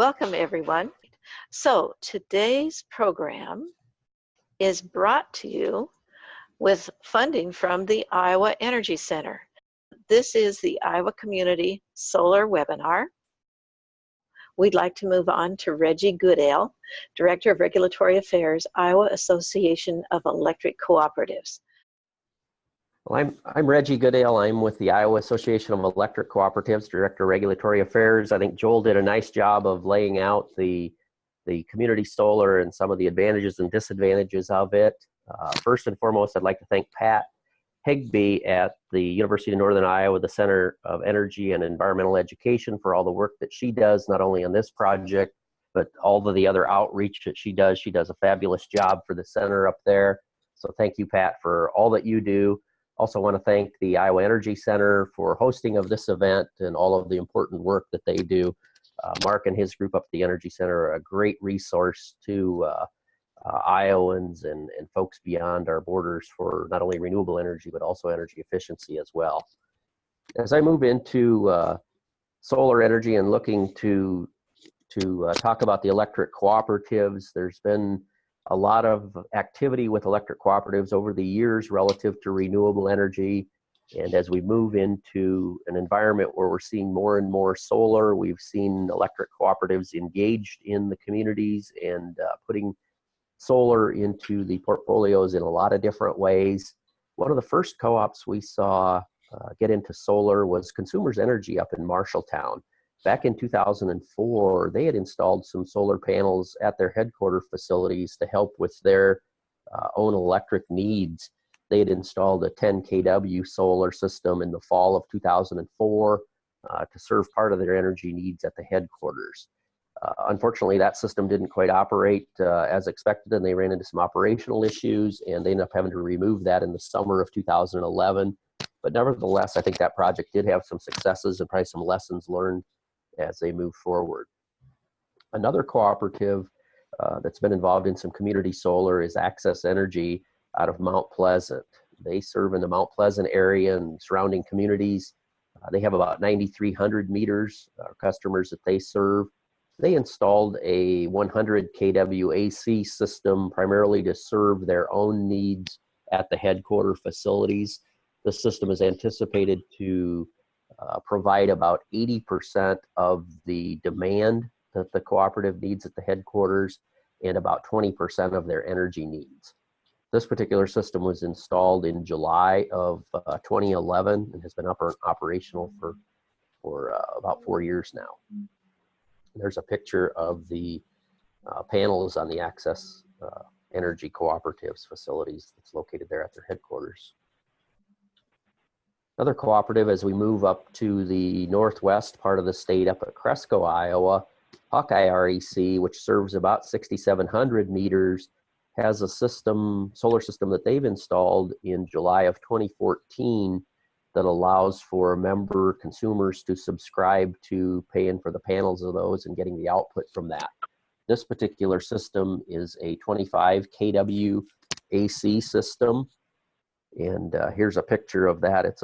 Welcome, everyone. So today's program is brought to you with funding from the Iowa Energy Center. This is the Iowa Community Solar Webinar. We'd like to move on to Regi Goodale, Director of Regulatory Affairs, Iowa Association of Electric Cooperatives. Well, I'm Regi Goodale. I'm with the Iowa Association of Electric Cooperatives, Director of Regulatory Affairs. I think Joel did a nice job of laying out the community solar and some of the advantages and disadvantages of it. First and foremost, I'd like to thank Pat Higby at the University of Northern Iowa, the Center of Energy and Environmental Education, for all the work that she does, not only on this project, but all of the other outreach that she does. She does a fabulous job for the center up there. So thank you, Pat, for all that you do. Also want to thank the Iowa Energy Center for hosting of this event and all of the important work that they do. Mark and his group up at the Energy Center are a great resource to Iowans and folks beyond our borders for not only renewable energy, but also energy efficiency as well. As I move into solar energy and looking to talk about the electric cooperatives, there's been a lot of activity with electric cooperatives over the years relative to renewable energy. And as we move into an environment where we're seeing more and more solar, we've seen electric cooperatives engaged in the communities and putting solar into the portfolios in a lot of different ways. One of the first co-ops we saw get into solar was Consumers Energy up in Marshalltown. Back in 2004, they had installed some solar panels at their headquarter facilities to help with their own electric needs. They had installed a 10 kW solar system in the fall of 2004 to serve part of their energy needs at the headquarters. Unfortunately, that system didn't quite operate as expected, and they ran into some operational issues, and they ended up having to remove that in the summer of 2011. But nevertheless, I think that project did have some successes and probably some lessons learned as they move forward. Another cooperative that's been involved in some community solar is Access Energy out of Mount Pleasant. They serve in the Mount Pleasant area and surrounding communities. They have about 9,300 meters, customers that they serve. They installed a 100 kW AC system primarily to serve their own needs at the headquarter facilities. The system is anticipated to provide about 80% of the demand that the cooperative needs at the headquarters and about 20% of their energy needs. This particular system was installed in July of 2011 and has been operational for about 4 years now. There's a picture of the panels on the Access Energy Cooperatives facilities that's located there at their headquarters. Another cooperative, as we move up to the northwest part of the state, up at Cresco, Iowa, Hawkeye REC, which serves about 6,700 meters, has a solar system that they've installed in July of 2014 that allows for member consumers to subscribe to paying for the panels of those and getting the output from that. This particular system is a 25 kW AC system. And here's a picture of that. It's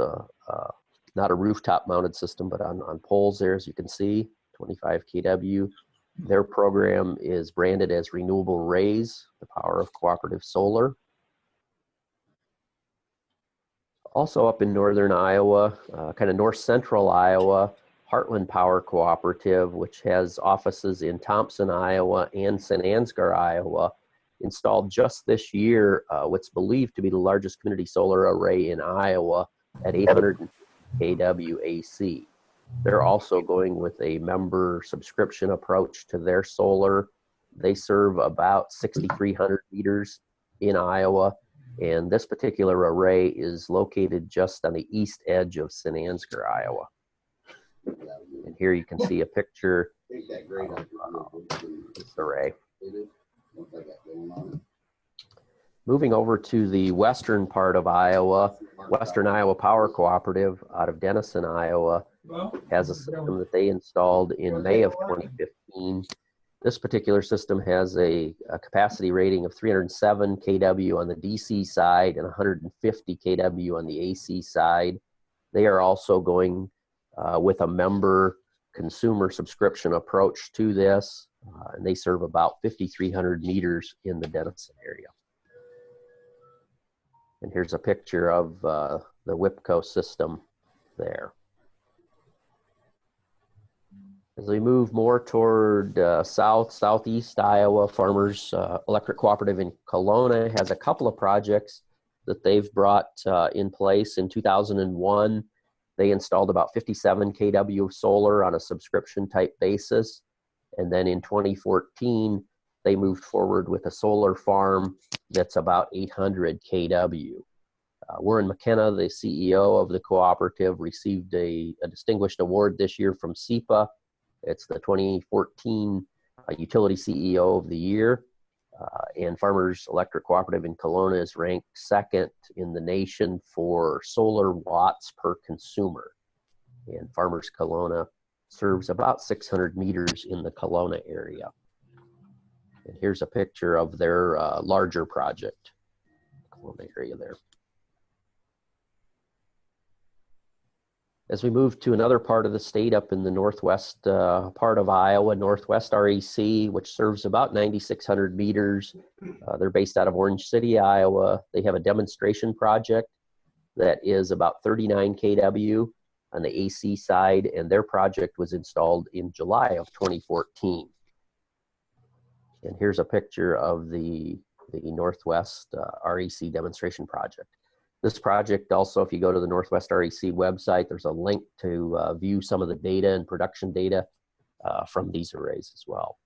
not a rooftop mounted system, but on poles there, as you can see, 25 kW. Their program is branded as Renewable Rays, the power of cooperative solar. Also up in northern Iowa, kind of north central Iowa, Heartland Power Cooperative, which has offices in Thompson, Iowa and St. Ansgar, Iowa, installed just this year what's believed to be the largest community solar array in Iowa at 800 kW AC. They're also going with a member subscription approach to their solar. They serve about 6,300 meters in Iowa, and this particular array is located just on the east edge of St. Ansgar, Iowa. And here you can see a picture of this array. Moving over to the western part of Iowa, Western Iowa Power Cooperative out of Denison, Iowa, has a system that they installed in May of 2015. This particular system has a capacity rating of 307 kW on the DC side and 150 kW on the AC side. They are also going with a member consumer subscription approach to this, and they serve about 5,300 meters in the Denison area. And here's a picture of the WIPCO system there. As we move more toward southeast Iowa, Farmers Electric Cooperative in Kalona has a couple of projects that they've brought in place. In 2001, they installed about 57 kW solar on a subscription type basis. And then in 2014, they moved forward with a solar farm that's about 800 kW. Warren McKenna, the CEO of the cooperative, received a distinguished award this year from SEPA. It's the 2014 Utility CEO of the Year. And Farmers Electric Cooperative in Kalona is ranked second in the nation for solar watts per consumer. And Farmers Kalona serves about 600 meters in the Kalona area. And here's a picture of their larger project, Kalona area there. As we move to another part of the state up in the northwest part of Iowa, Northwest REC, which serves about 9,600 meters. They're based out of Orange City, Iowa. They have a demonstration project that is about 39 kW on the AC side, and their project was installed in July of 2014. And here's a picture of the Northwest REC demonstration project. This project also, if you go to the Northwest REC website, there's a link to view some of the data and production data from these arrays as well.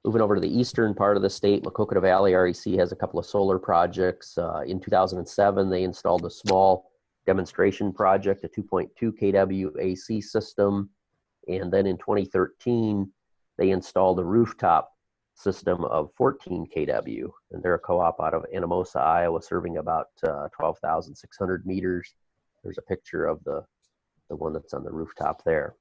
Moving over to the eastern part of the state, Maquoketa Valley REC has a couple of solar projects. In 2007, they installed a small demonstration project, a 2.2 kW AC system. And then in 2013, they installed a rooftop system of 14 kW, and they're a co-op out of Anamosa, Iowa, serving about 12,600 meters. There's a picture of the one that's on the rooftop there.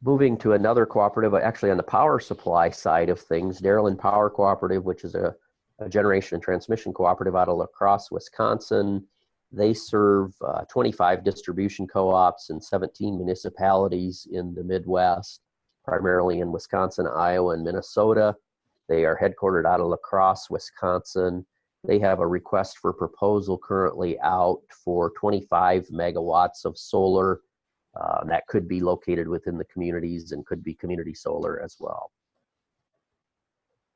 Moving to another cooperative, actually on the power supply side of things, Dairyland Power Cooperative, which is a generation and transmission cooperative out of La Crosse, Wisconsin. They serve 25 distribution co-ops in 17 municipalities in the Midwest, primarily in Wisconsin, Iowa, and Minnesota. They are headquartered out of La Crosse, Wisconsin. They have a request for proposal currently out for 25 megawatts of solar. That could be located within the communities and could be community solar as well.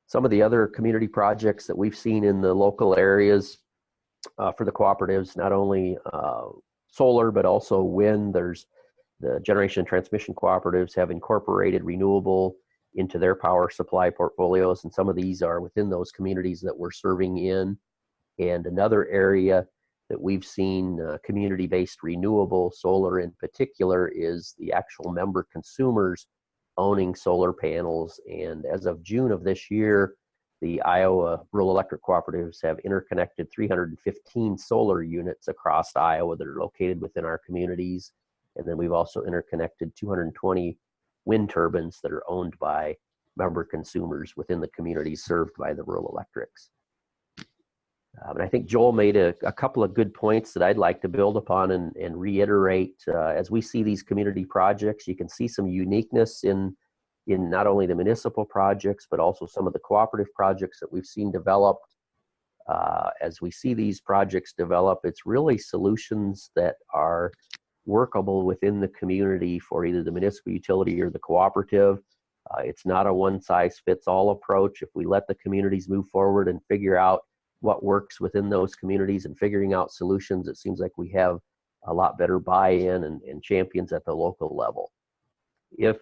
Some of the other community projects that we've seen in the local areas for the cooperatives, not only solar, but also wind. There's the generation and transmission cooperatives have incorporated renewable into their power supply portfolios, and some of these are within those communities that we're serving in. And another area that we've seen community-based renewable solar in particular is the actual member consumers owning solar panels. And as of June of this year, the Iowa Rural Electric Cooperatives have interconnected 315 solar units across Iowa that are located within our communities. And then we've also interconnected 220 wind turbines that are owned by member consumers within the communities served by the rural electrics. And I think Joel made a couple of good points that I'd like to build upon and reiterate. As we see these community projects, you can see some uniqueness in not only the municipal projects, but also some of the cooperative projects that we've seen developed. As we see these projects develop, it's really solutions that are workable within the community for either the municipal utility or the cooperative. It's not a one-size-fits-all approach. If we let the communities move forward and figure out what works within those communities and figuring out solutions, it seems like we have a lot better buy-in and champions at the local level. If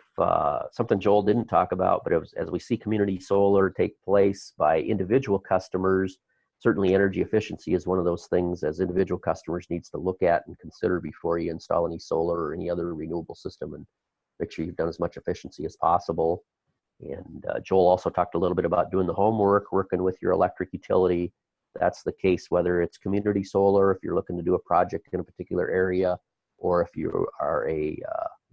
something Joel didn't talk about, but as we see community solar take place by individual customers, certainly energy efficiency is one of those things as individual customers needs to look at and consider before you install any solar or any other renewable system, and make sure you've done as much efficiency as possible. And Joel also talked a little bit about doing the homework, working with your electric utility. That's the case whether it's community solar, if you're looking to do a project in a particular area, or if you are a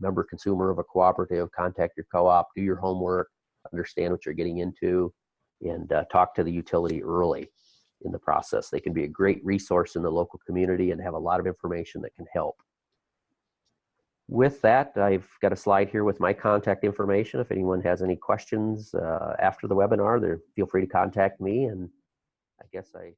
member consumer of a cooperative, contact your co-op, do your homework, understand what you're getting into, and talk to the utility early in the process. They can be a great resource in the local community and have a lot of information that can help. with that, I've got a slide here with my contact information. If anyone has any questions after the webinar, feel free to contact me. And I guess I